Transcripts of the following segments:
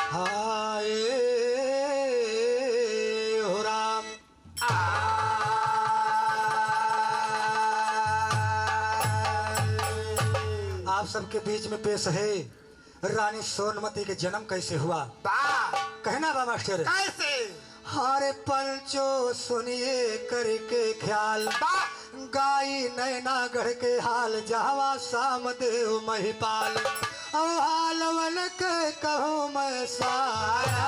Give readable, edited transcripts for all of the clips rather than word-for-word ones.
हाय हो राम। आप सबके बीच में पेश है रानी सोनमती के जन्म कैसे हुआ। कहना बा मास्टर कैसे? हारे पंचो सुनिए करके ख्याल, गाई नैना गढ़ के हाल, जहवा साम देव महिपाल, औ हालवन के कहूँ मैं सारा।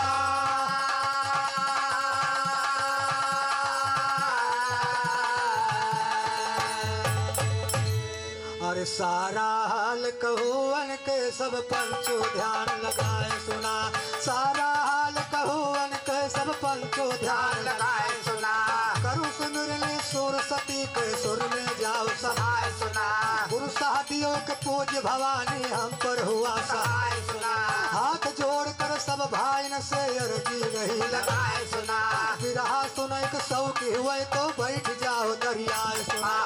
अरे सारा हाल कहूँ के सब पंचो ध्यान लगाए सुना, सारा हाल कहूँ के सब पंचो ध्यान लगाए सुना। करूँ सुमिरने सुर सती के सुर में जाओ सहाय सुना। गुरु साथियों के पूज्य भवानी हम पर हुआ सहाय सुना। हाथ जोड़ कर सब भाई न से अर्जी नहीं लगाए सुना। बिरहा सुन एक सौ की हुए तो बैठ जाओ दरियाए सुना।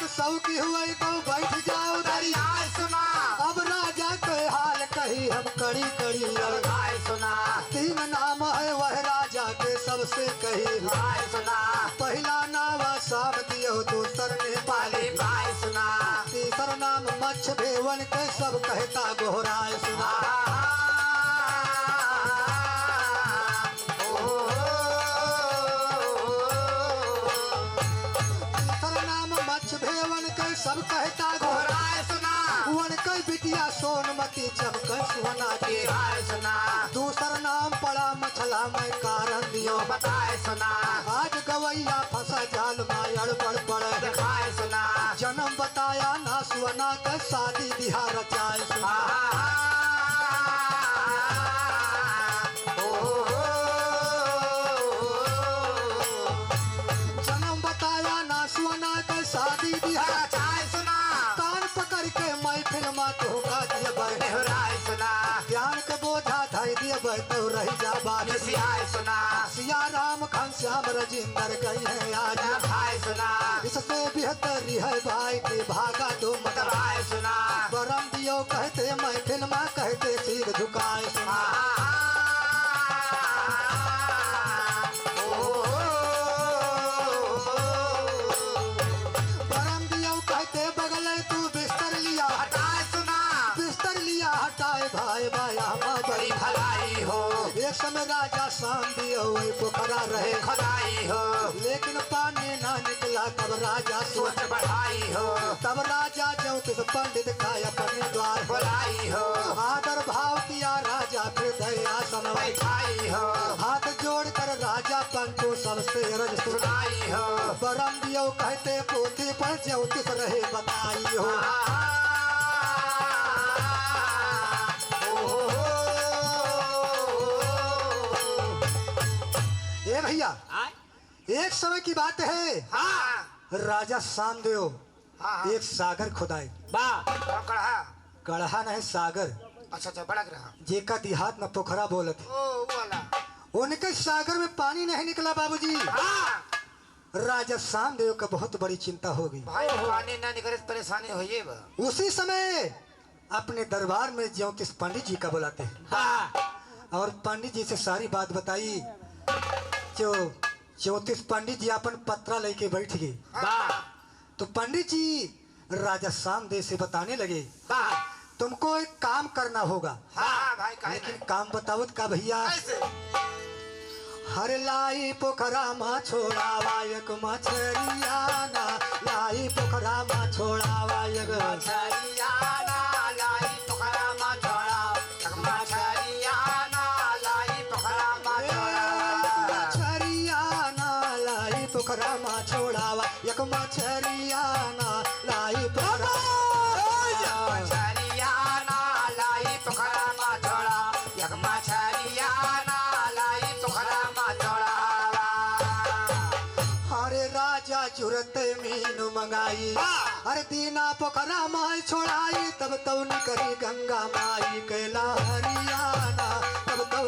सौ की हुई तो बैठ जाओ दरियाए सुना। अब राजा के हाल कही हम कड़ी कड़ी लगाए सुना। तीन नाम है वह राजा के सबसे कही लगाए सुना। पहला नाम साम दियो, दूसर नेपाली लगाए सुना। तीसर नाम मच्छ भेवन के सब कहता गोहराए सुना। भेवन के सब कहता गोहराए सुना। वन कई बिटिया सोनमती चमक सुना के हाय सुना। दूसर नाम पड़ा मछला में कारण दियो बताए सुना। आज गवैया फंसा जाल मायड़ बड़ पड़े दिखाए सुना। जन्म बताया ना सुना के शादी बिहार रचाए सुना। जन्म बताया ना सुना के शादी बिहार चाय सुना। कान पकड़ के महफिल में धोखा दिए देहराए सुना। ज्ञान के बोझा धाई दिए तो रह जा बात सियाए सुना। सिया राम खान श्याम राजेंद्र गई है आज खाए सुना। इससे बेहतर है भाई के भागा दो मतवाए सुना। बरम दियो कहते महफिल में कहते सिर झुकाए सुना। बगले तू बिस्तर लिया हटाए सुना। बिस्तर लिया हटाए भाई बाया बड़ी भलाई हो। एक समय राजा शाम दियो पोखरा रहे खुदाई हो। लेकिन पानी ना निकला तब राजा सोच बढ़ाई हो। तब राजा ज्योतिष पंडित का अपने द्वार बुलाई हो। आदर भाव किया राजा फिर दया सन बैठाई हो। हाथ जोड़ कर राजा पंचो सबसे रज सुनाई हो। बरम दियो कहते पोथी पर ज्योतिष रहे बताई हो। ए भैया एक समय की बात है। राजा सामदेव एक सागर खुदाई कढ़ा नहीं सागर। अच्छा बड़ा ग्रह जेका देहात में पोखरा बोलत उनके सागर में पानी नहीं निकला बाबूजी। राजा सामदेव का बहुत बड़ी चिंता हो गई। भाई पानी ना निकले परेशानी होइए बा। उसी समय अपने दरबार में ज्योतिष पंडित जी का बुलाते हैं और पंडित जी से सारी बात बताई। जो ज्योतिष पंडित जी अपन पत्रा लेके बैठ गए तो पंडित जी राजा सामदेव से बताने लगे तुमको एक काम करना होगा। भाई लेकिन काम बताओ का भैया। हर लाई पोखरा मा छोड़ावा एक मछरिया ना, लाई पोखरा मा छोड़ावा एक मछरिया ना, लाई पोखरा मा छोड़ा एक मछरिया ना, लाई पोखरा मा छोड़ा मछरिया ना, लाई पोखरा मा छोड़ावा एक मछरिया ना, लाई पोखरा मछरिया ना, लाई पोखरा मा छोड़ा एक मछरिया ना, लाई पोखरा मा छोड़ा। हरे राजा जुरते मीन मंगाई हर दीना पोखरा माई छोड़ाई तब तो निकरी गंगा माई कैला हरियाणा तब तो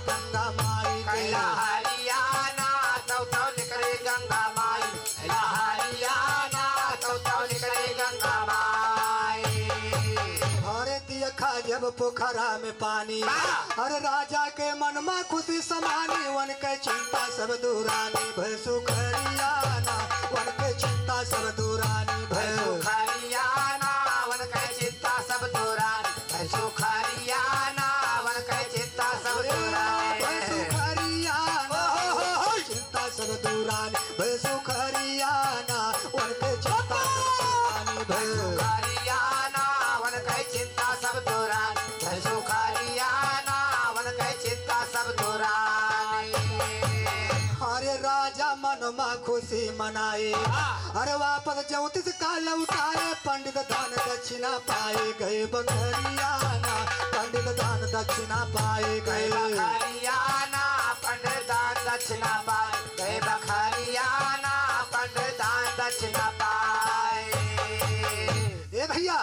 गंगा माई कैला हरियाणा तब तो निकरी गंगा माई कैला पोखरा में पानी। अरे राजा के मन में खुशी समानी, वन के चिंता सब दूरानी भय सुखरियाना, वन के चिंता सब दूरानी भय सुखरियाना, वन के चिंता सब दूरानी भय सुखरियाना, वन के चिंता सब दूरानी भय सुखरियाना, चिंता सब दूरानी भय सुखरियाना, वन के चिंता भय सुखरियाना, वन के चिंता सब दूरानी भय सुखरियाना, वन के चिंता सब दूरानी। अरे राजा मन में खुशी मनाए, अरे वापस 34 का लौटाए, पंडित दान दक्षिणा पाए गए बखरियाना, पंडित दान दक्षिणा पाए गए बखरियाना, पंडित दान दक्षिणा पाए गए बखरियाना, पंडित दान दक्षिणा पाए। ए भैया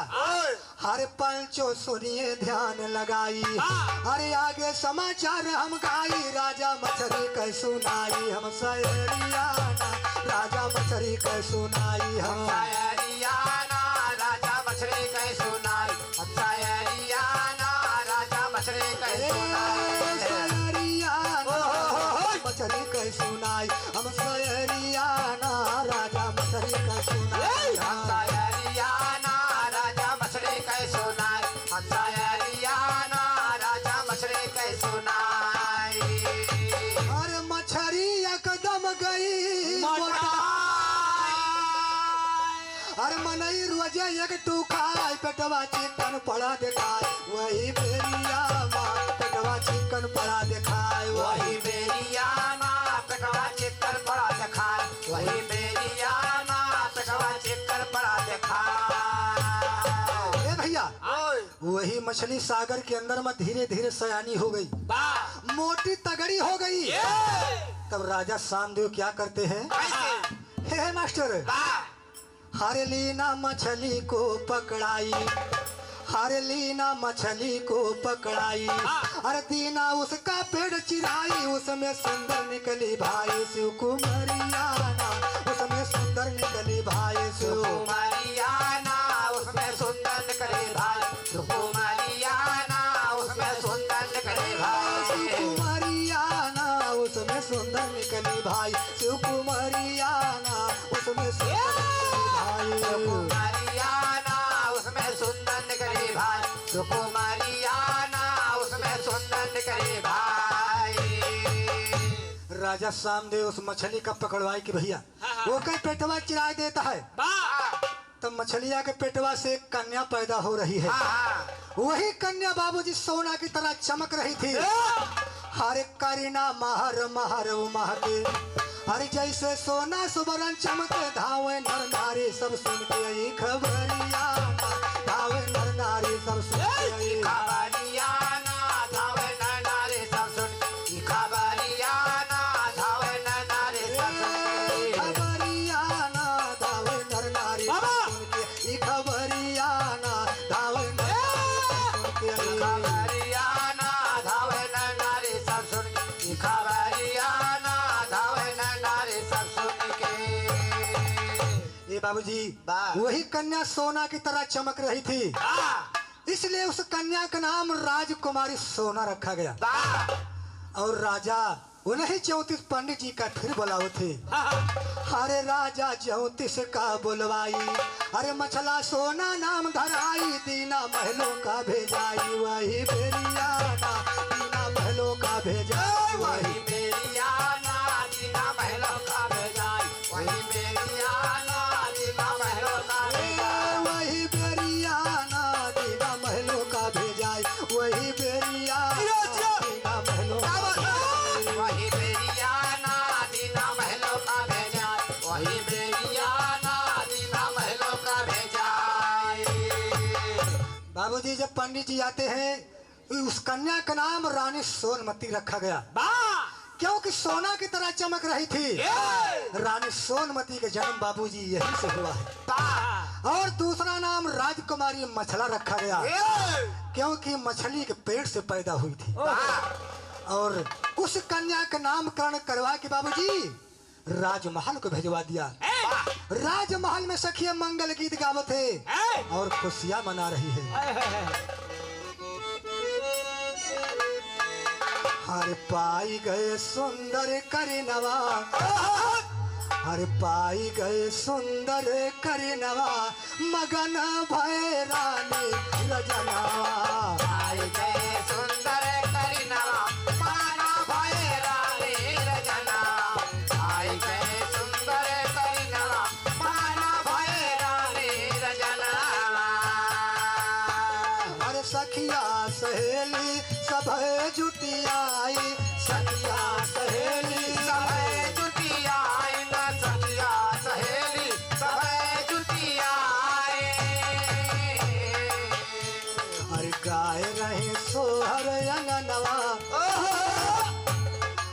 अरे पंचो सुनिए ध्यान लगाई, अरे आगे समाचार हम गाई, राजा मछली कह सुनाई हम सयरियाना, राजा मछली कह सुनाई हम सयरियाना, राजा मछली कह सुनाई हम सयरियाना, राजा मछली कह सुनाई सयरियाना, मछली कह सुनाई हम सयरियाना, राजा मछली कह सुनाई हम सयरियाना, राजा मछली कह सुनाई हम सयरियाना, राजा मछली कह सुनाई। अरे मछली एकदम गई अरे मनई रोजे एक टूखाए, पेटवा चिकन पड़ा दिखाए, वही बेरिया पेटवा चिकन पड़ा दिखाए, वही बेरियाना, पेटवा चिकन पड़ा दिखाए, वही बेरियाना, पेटवा चिकन पड़ा दिखाए। ए भैया वही मछली सागर के अंदर में धीरे धीरे सयानी हो गई, मोटी तगड़ी हो गई। तब राजा सामदेव क्या करते हैं, हे मास्टर हरे लीना मछली को पकड़ाई, हरे लीना मछली को पकड़ाई, अरे दीना उसका पेड़ चिराई, उसमें सुंदर निकली भाई शिव कुमारियाना, उसमें सुंदर निकली भाई शिव कुमारियाना, उसमें सुंदर निकले भाई शिव कुमारियाना, उसमें सुंदर निकले भाई कुमारियाना, उसमें सुंदर निकली भाई शिव कुमारियाना, उसमें कुमारियाना, उसमें सुंदर निकले भाई कुमारियाना, उसमें सुंदर निकले भाई। राजा सामदेव उस मछली का पकड़वाई कि भैया वो कई पेटवा चिरा देता है, तब मछलिया के पेटवा से एक कन्या पैदा हो रही है। वही कन्या बाबूजी सोना की तरह चमक रही थी, हरे करीना महर महर महके, हरे जैसे सोना सुबरन चमके, धावे नर नारी सब सुन के खबरियाना, धावे नर नारी सब सुन के खबरियाना, धावे नर नारी सब सुन के खबरियाना, धावे नर नारी सब सुन के खबरियाना, धावे नर नारी सब सुन के खबरियाना, धावे खबरियाना, धावे नर नारी सब सुन के खबरियाना, धावे नर नारी सब सुन के। ये बाबूजी वही कन्या सोना की तरह चमक रही थी, इसलिए उस कन्या का नाम राजकुमारी सोना रखा गया। और राजा उन्हीं 34 पंडित जी का फिर बुलाओ थे, अरे राजा 34 का बुलवाई, अरे मछला सोना नाम धराई, दीना महलों का भेजाई, वही बेरियाना दीना महलों का भेजाई, वही बेरियाना दीना महलों का भेजाई, वही बेरियाना दीना महलों का भेजाई, वही बेरियाना दीना महलों का भेजाई, वही बेरियाना दीना महलों का वही बेरियाना दीना महलों का भेजाई, वही बेरियाना दीना महलों का भेजाई। बाबूजी जब पंडित जी आते हैं, उस कन्या का नाम रानी सोनमती रखा गया, क्योंकि सोना की तरह चमक रही थी। रानी सोनमती के जन्म बाबूजी यहीं से हुआ है। और दूसरा नाम राजकुमारी मछला रखा गया, क्योंकि मछली के पेट से पैदा हुई थी। और उस कन्या का नामकरण करवा के बाबूजी राजमहल को भेजवा दिया। राजमहल में सखिया मंगल गीत गावत है और खुशियां मना रही है। हर पाई गए सुंदर करिनवा, हर पाई गए सुंदर करिनवा, मगन भय रानी रजनवा। आई गए सुंदर करिनवा, माना भय रानी रजनवा। आई गए सुंदर करिनवा, माना भय रानी रजनवा। हर सखिया सहेली सब जुटियाई, सखिया सहेली सब जुटियाई न सखिया सहेली सब जुटियाई। हर गाय रहे सोहर अंगनवा,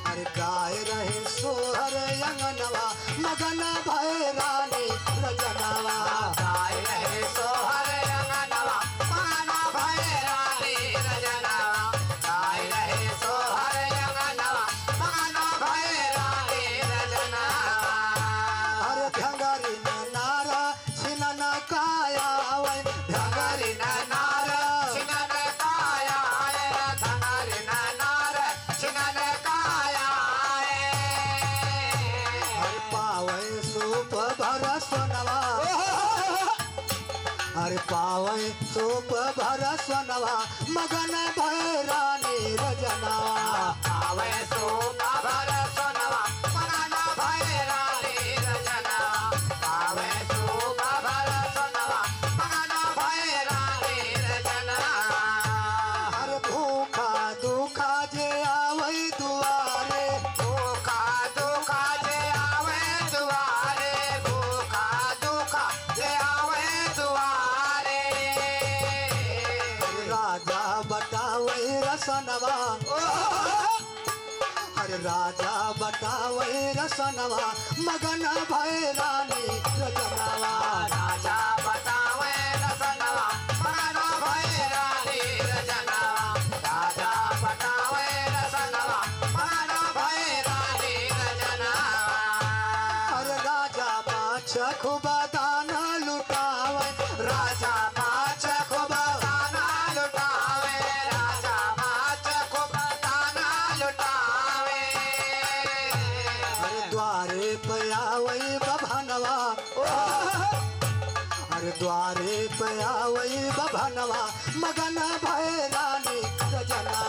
हर गाय रहे सोहर अंगनवा, मगन भय रानी रजनवा। गाय रहे सोहर अंगनवा, माना भय रानी रजनवा। गाय रहे सोहर अंगनवा, माना भय रानी रजनवा। हर ढंगरी नारा छिनन काया वै, ढंगरी नार छिनन काया है, धंगरी नार छिनन काया है। हर पावै सूप भर सोनवा, हर पावै सूप भर सोनवा, मगन भय रानी रजनवा। आवे सो भर सोनवा, मगन भय रानी रजनवा। आवे सो भर सोनवा, मगन भय रानी रजनवा। हर भूखा दुखा जे आवै दुआरे, भूखा दुखा जे आवे दुआरे, भूखा दुखा जे आवे दुआरे। राजा बतावै रसनवा, हर राजा बतावै रसनवा, मगन भय रानी रजनवा। राजा बतावे रसनवा, मगन भय रानी रजनवा। राजा बतावे रसनवा, मगन भय रानी रजनवा। हर राजा पाछ खूब दान लुटावै, राजा पाँच खूब दाना लुटावे, राजा पाँच खूब दाना लुटावे। हर द्वारे पे आवै बभनवा, हर द्वारे पे आवै बभनवा, मगन भय रानी रजनवा।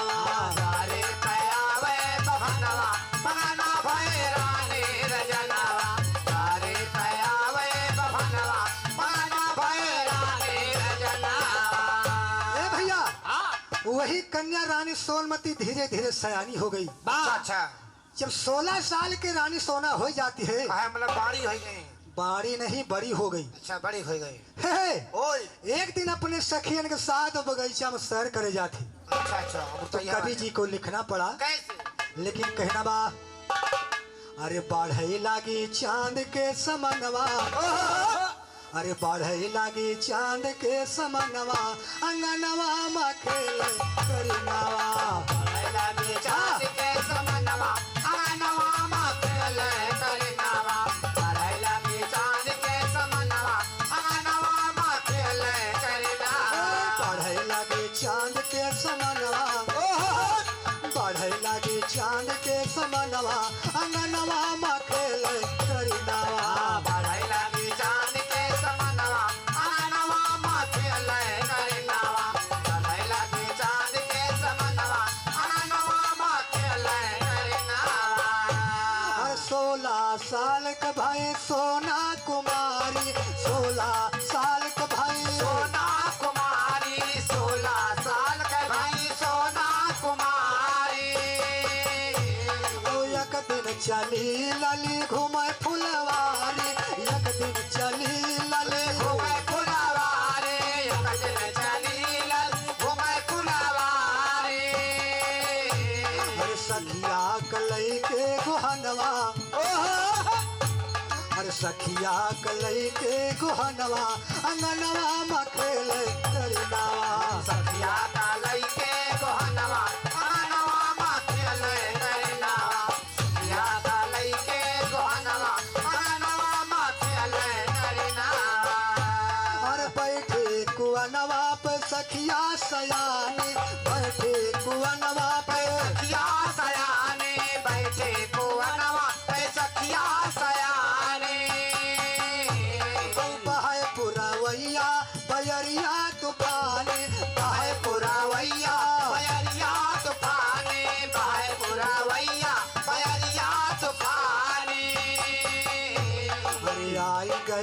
द्वारे पे आवे बभनवा, मगन भय रानी रजनवा। द्वारे पे आवे बभनवा, मगन भय रानी रजनवा। ए भैया, वही कन्या रानी सोनमती धीरे धीरे सयानी हो गई। अच्छा जब 16 साल की रानी सोना हो जाती है, कहे मतलब बाड़ी हो गई। बाड़ी नहीं बड़ी हो गई। अच्छा बड़ी हो गई। हे, ओए एक दिन अपने सखियन के साथ बगीचा में सैर करे जाती, अच्छा अच्छा अब तो तो यहाँ कवि जी को लिखना पड़ा, कैसे लेकिन कहना बा, अरे बढ़ई लागी चांद के समनवा, अरे बढ़ई लागी चांद के समनवा, अंगनवा में खेले करिनवा। पढ़ैला में चाँद के समनवा, अंगनवा में खेले करिनवा। पढ़ैला में चाँद के समनवा, अंगनवा में खेले करिनवा। बढ़ई लागी चांद के समनवा, बढ़ई लागी चांद के समनवा, अंगनवा में खेले करिनवा। पढ़ैला में चाँद के समनवा, अंगनवा में खेले करिनवा। पढ़ैला में चाँद के समनवा, अंगनवा में खेले करिनवा। हर 16 साल का भाई सोना कुमारी, 16 साल का भाई सोना कुमारी, 16 साल के भाई सोना कुमारी। ओ एक दिन चली लली घूमे फुलवारी, एक दिन चली लली घूमे फुलवारी, एक दिन चली लल घूमे फुलवारी। हर सखिया कलई के गुहनवा, हर सखिया कलई के गुहनवा, अंगनवा में खेले करिनवा। सखिया का लइके गोहनवा, अंगनवा में खेले करिनवा। सखिया का लइके गोहनवा, अंगनवा में खेले करिनवा। हर बैठे कुअनवा पे सखिया सयानी, बैठे कुअनवा पे सखिया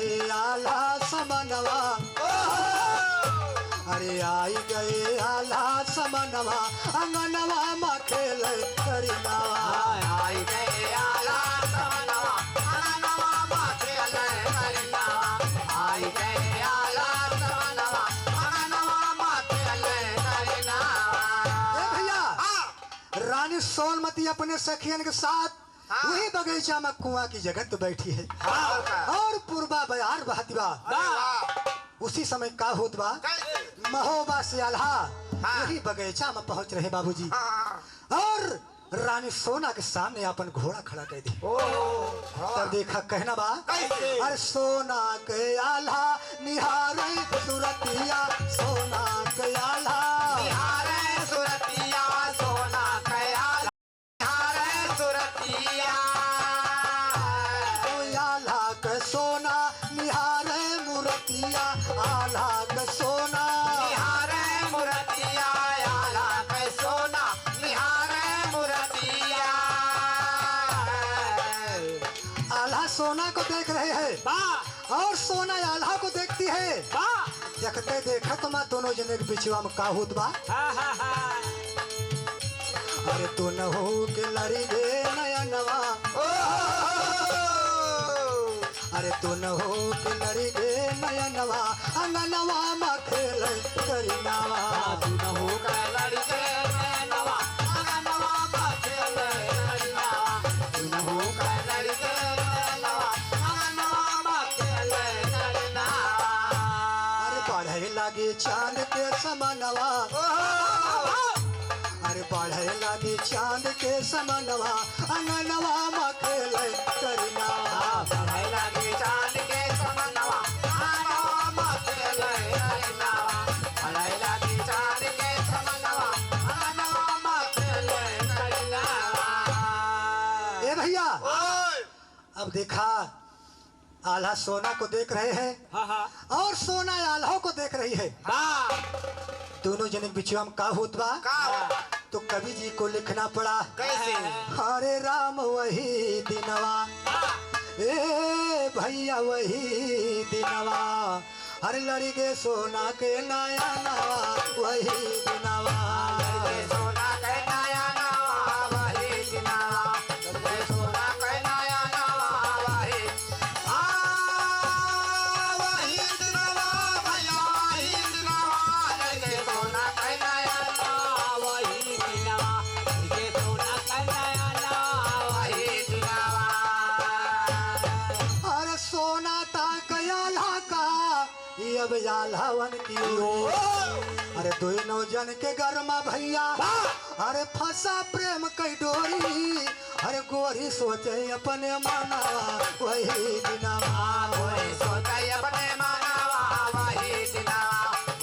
गए आल्हा समनवा, अरे आई गए आल्हा समनवा, अंगनवा में खेले करीनावा। आई गए आला समनवा, अंगनवा में खेले करीनावा। आई गए आला समनवा, अंगनवा में खेले करीनावा। ए भैया, रानी सोनमती अपने सखियन के साथ वही बगीचा में कुआं की जगह तो बैठी है और पूर्वा बयार बहती बा। उसी समय का होत बा, महोबा से आल्हा वही बगीचा में पहुंच रहे बाबूजी, और रानी सोना के सामने अपन घोड़ा खड़ा कर दी। तब देखा कहना बा, अरे सोना के आल्हा निहारे सुरतिया, सोना के आल्हा निहारे सुरतिया, सोना के आल्हा निहारे सुरतिया। आल्हा के सोना निहारे मूर्तिया, आल्हा के सोना निहारे मूर्तिया, आल्हा के सोना निहारे मूर्तिया। आल्हा सोना को देख रहे हैं और सोना आल्हा को देखती है। देखते देखत मैं दोनों जने के बिचवा में का होत बा, अरे तू न हो के लड़ी गे नयनवा, अरे तू न हो के लड़ी गे नयनवा, अंगनवा में खेले करीनावा। तू न हो के लड़ी गे नयनवा, अंगनवा में खेले करीनावा। तू न हो के लड़ी गे नयनवा, अंगनवा में खेले करीनावा। अरे बढ़े लगे चांद के समनवा, अरे बढ़े लगे चांद के समनवा, अंगनवा में खेले करीनावा। बढ़े लगे चांद के समनवा, अंगनवा में खेले करीनावा। बढ़े लगे चांद के समनवा, अंगनवा में खेले करीनावा। ए भैया, अब देखा आल्हा सोना को देख रहे हैं और सोना आल्हा को देख रही है। दोनों जने के बिचवा में का होत बा, तो कवि जी को लिखना पड़ा, कैसे? हरे राम वही दिनवा, ए भैया वही दिनवा, हर लड़ी गे सोना के नया नवा, वही दिनवा। सोना के नया नवा, वही दिनवा। सोना के नया नवा, वही वही दिनवा, भैया वही दिनवा। लगे सोना के नया नवा, वही दिनवा। लगे सोना के नया नवा, वही दिनवा। अरे सोना ताक आल्हा का, ये अब आल्हावन की ओर। अरे दोनों जन के गरमा भैया, अरे फंसा प्रेम कई डोरी, अरे गोरी सोचे अपने माना, वही दिनवा। वही सोचे अपने मानवा, वही दिनवा।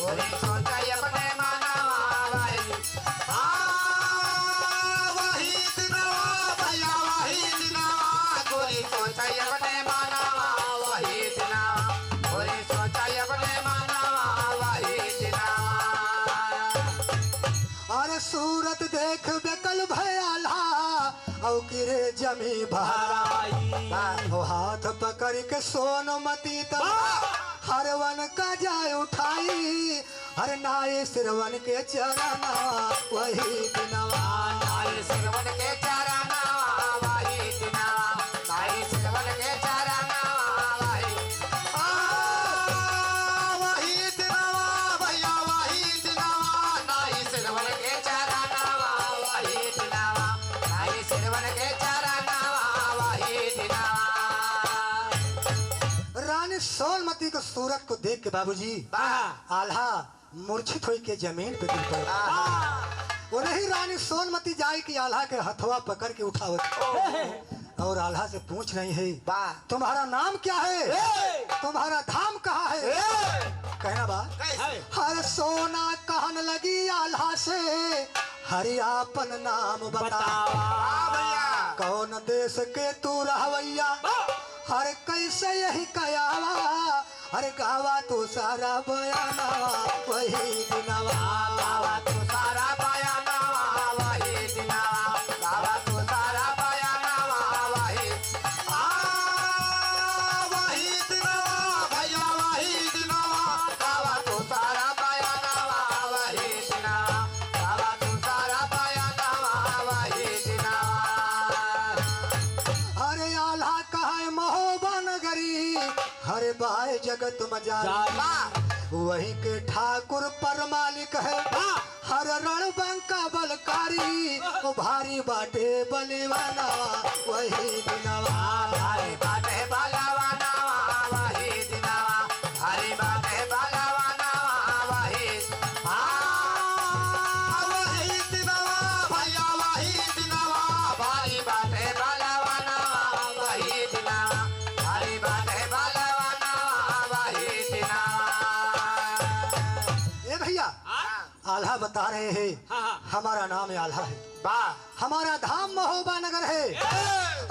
वही सोचे अपने मानवा, वही वही दिनवा, भैया वही दिनवा। गोरी सोचे अपने मानवा, वही दिनवा। गोरी सोचे अपने मानवा, वही दिनवा। अरे सूरत देख बेकल भयाला, औ किरे जमी भारा, ओ हाथ पकड़ के सोनमती तब हरवन का जाय उठाई, हर नाय सिरवन के चरना, वही दिनवा। नाई सिरवन के चरना, वही दिनवा। नाई सिरवन के चरना, वही वही दिनवा, भैया वही दिनवा। नाई सिरवन के चरना, वही दिनवा। नाई सिरवन के चरना, वही दिनवा। रानी सोनमती को सूरत को देख के बाबूजी आल्हा मूर्छित होई के जमीन पे गिर पड़े। वो नहीं रानी सोनमती जाए कि आल्हा के हथवा पकड़ के उठावत और आल्हा से पूछ रही है, तुम्हारा नाम क्या है, तुम्हारा धाम कहाँ है। कहना बा, हर सोना कहन लगी आल्हा से, हरियापन नाम बतावा, कौन देश के तू रहवैया, हर कैसे यही कयावा, हर गावा तू सारा बयानावा, वही दिनवा। गावा तू सारा बयानावा, वही दिनवा। गावा तू सारा बयानावा, वही वही दिनवा, जगत मजारी जारी। वही के ठाकुर पर मालिक है हर रण बंका बलकारी ओ भारी बाटे बलिवाना वही दिनवा हरी बाटे बलवाना वही दिनवा हरी बाटे बलवाना वही वही दिनवा भैया वही दिनवा हरी बाटे बलवाना वही दिनवा हरी बाटे बलवाना वही दिनवा ए भैया आल्हा बता रहे हैं हमारा नाम आल्हा है वाह हमारा धाम महोबा नगर है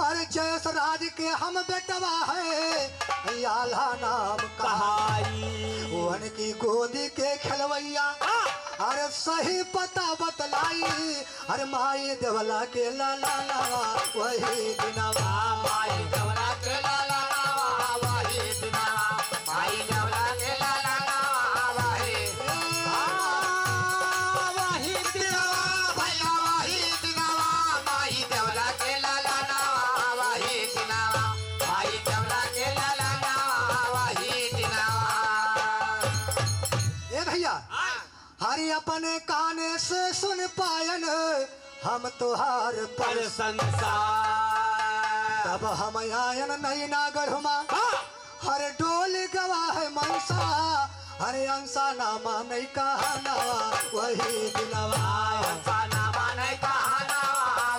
अरे जैस राज के हम बेटवा है आल्हा नाम कहा कहाई वन की गोदी के खिलवैया अरे सही पता बतलाई अरे माई देवला के लाला वही दिनवा माई देवला के लाला वही दिनवा माई देवला के लाला वही वही दिनवा भैया वही दिनवा माई देवला के लाला वही दिनवा माई देवला के लाला वही दिनवा ए भैया हरि अपने काने से सुन पायन हम तुहार पर पर संसार तब हम आयन नहीं नागढ़मा हर डोल गवा है मनसा हरे अंसा नामा नहीं कहना वही दिनवा अच्छा नामा नहीं कहना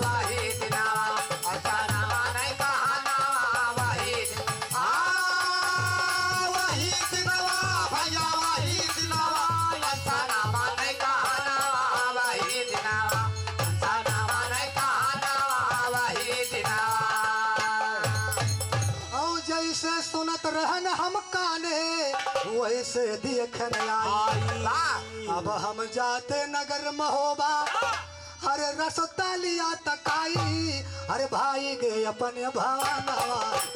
वही दिनवा अच्छा नामा नहीं कहना वही वही दिनवा भैया वही दिनवा अच्छा नामा नहीं कहना वही दिनवा अच्छा नामा नहीं कहना वही दिनवा और जैसे सुनत रहन हम काने वैसे देखन आई आई अब हम जाते नगर महोबा हरे रसता लिया तकाई अरे भाई गए अपने भावना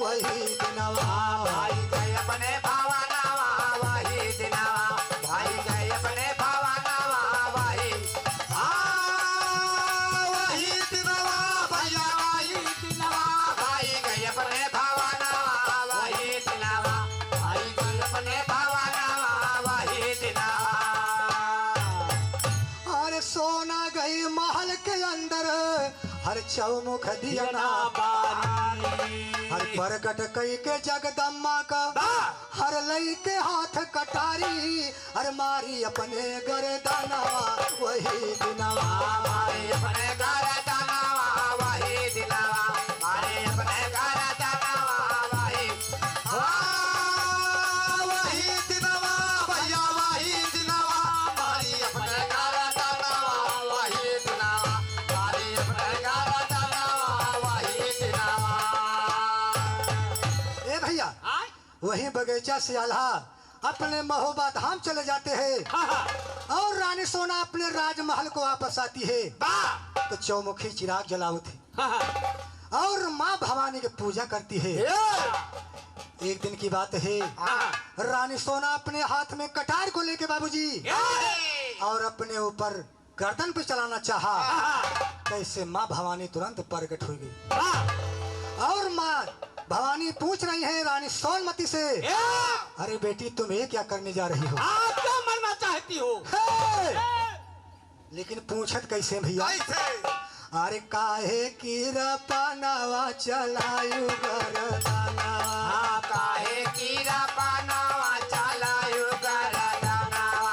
वही दिनवा भाई गए अपने भावना वही दिनवा भाई गए अपने भावना वही वही दिनवा भैया वही दिनवा भाई गए अपने भावना वही दिनवा भाई गए अपने भावना वही दिनवा अरे सोना गई महल के अंदर हर चौमुख दिया दियना बारी हर प्रगट कई के जगदम्मा का हर लई के हाथ कटारी हर मारी अपने गर्दना वही दिनवा हमारे अपने घर जाना वही दिनवा हमारे अपने घर जाना वही वही दिनवा भैया वही दिनवा हमारी अपने घर जाना वही दिनवा हमारी अपने घर जाना वही दिनवा ए भैया वही बगीचा से आल्हा अपने महोबा धाम चले जाते हैं और रानी सोना अपने राजमहल को वापस आती है तो चौमुखी चिराग जलाओ थे और माँ भवानी की पूजा करती है एक दिन की बात है रानी सोना अपने हाथ में कटार को लेके बाबूजी और अपने ऊपर गर्दन पे चलाना चाहा कैसे माँ भवानी तुरंत प्रकट हो गई और माँ भवानी पूछ रही है रानी सोनमती से अरे बेटी तुम ये क्या करने जा रही हो आप क्या मरना चाहती हो हे! लेकिन पूछत कैसे भैया अरे काहे की रपनावा चलायु गरदाना काहे कीरा पानावा चलायो गरदनावा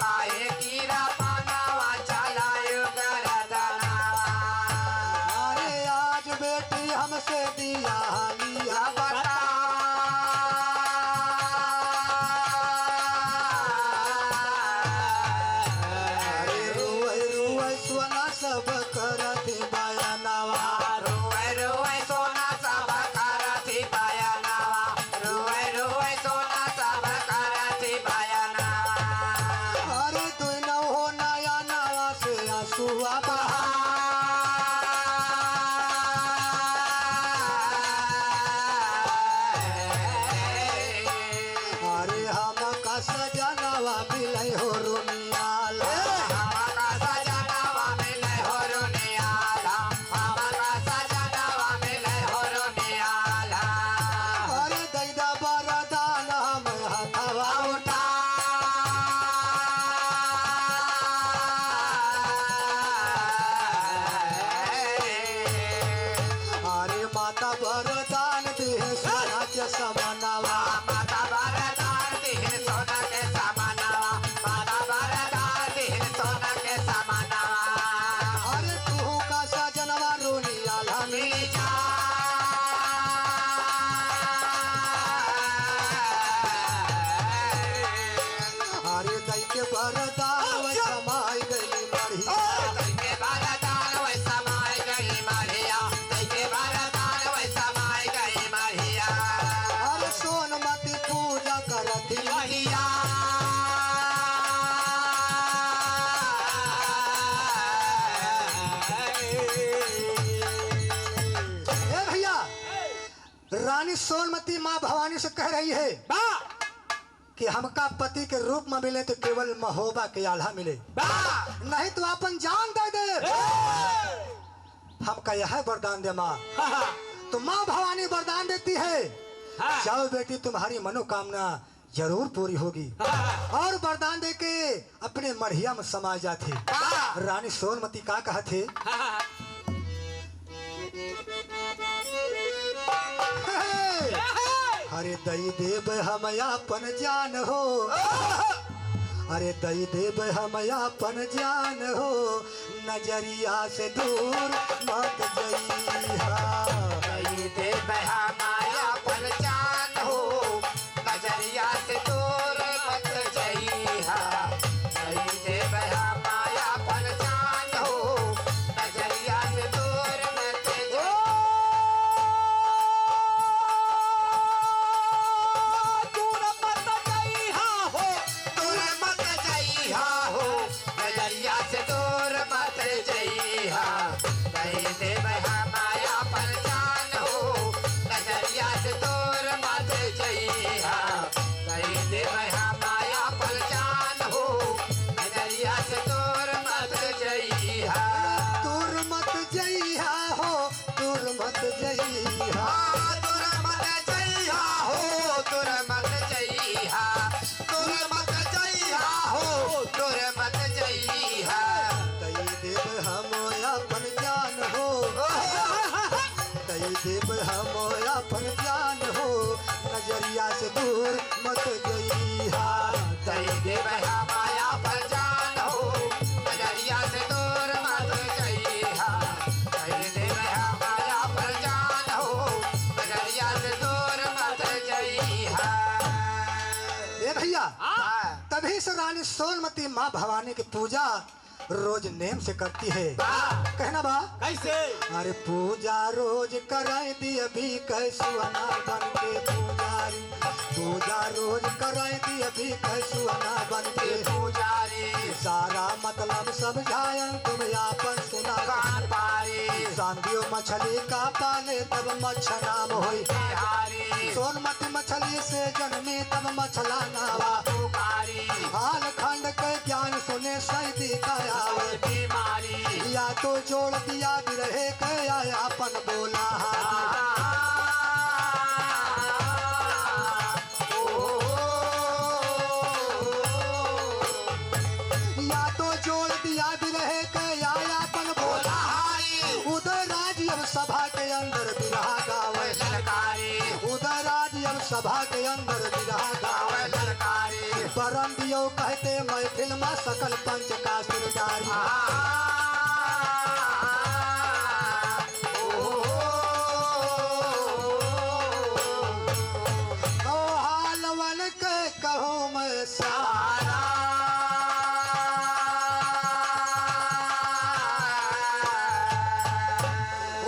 काहे कीरा पानावा चलायो गरदनावा अरे आज बेटी हमसे दिया लिया बता अरे रुवै रुवै सोना सब करत बयानावा रोए रोए सोना सब करती बयानावा रोए रोए सोना सब करती बयानावा अरे तू न हो नया नवा से आंसुआ बहा रानी सोनमती माँ भवानी से कह रही है बा कि हमका पति के रूप में मिले तो केवल महोबा के आल्हा मिले, बा नहीं तो अपन जान दे दे। हमका यह वरदान दे माँ। तो माँ भवानी वरदान देती है, हाँ। जाओ बेटी तुम्हारी मनोकामना जरूर पूरी होगी। और वरदान दे के अपने मढ़िया में समा जाती। रानी सोनमती का कहा थे, अरे दई देव हम अपन जान हो, अरे दई देव हम अपन जान हो, नजरिया से दूर मत जइहा। कई दे बहा माया पर जान हो, नजरिया से दूर मत जइहा। कई दे बहा माया पर जान हो, नजरिया से दूर मत जइहा। दूर मत जइहा हो, दूर मत जइहा हो, नजरिया से दूर मत जइहा। कई दे बहा माया पर जान हो, नजरिया से दूर मत जइहा। कई दे बहा माया पर जान हो, नजरिया से दूर मत जइहा। दूर मत जइहा हो, दूर मत जइहा। दूर मत जइहा हो, दूर मत जइहा। दूर मत जइहा हो, दूर मत जइहा। दई देव हम अपन जान हो, दई देव हम अपन जान हो, नजरिया से दूर मत जइहा। दई दे बहा माया पर जान हो, नजरिया से दूर मत जइहा। दई दे बहा माया पर जान हो, नजरिया से दूर मत जइहा। ए भैया, हाँ। तभी से रानी सोनमती माँ भवानी की पूजा रोज नेम से करती है। कहना बा, कैसे अरे पूजा रोज कराई दी अभी कैसुअना बन के पुजारी, पूजा रोज कराई दी अभी कैसुअना बन के पुजारी सारा मतलब समझायन तुम यापन सुना। कान पारी सांदियो मछली का पाले तब मच्छा नाम होई, बिहारी सोनमती मछली से जन्मी तब मछला नावा। पुकारी हाल खंड के ज्ञान सुने सैदी का आवे, बीमारी या तो जोड़ दिया बिरहे के आया अपन बोला हाथी। या तो जोड़ दिया बिरहे के आया अपन बोला हाथी। उदय राज्य अब सभा के अंदर बिरहा गावे, ललकारी उदय राज्य अब सभा के अंदर बिरहा गावे। ललकारी परम दियो कहते महफिल में सकल पंच का सिरदारी। ओ हालवन के कहो मैं सारा,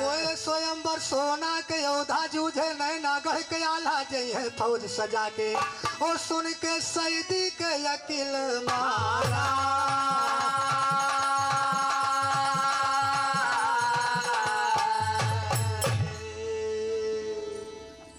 ओए स्वयंवर सोना के योधा जूझे नैना गढ़ के आला जई है फौज सजा के, और सुन के सैदी के अकिल मारा।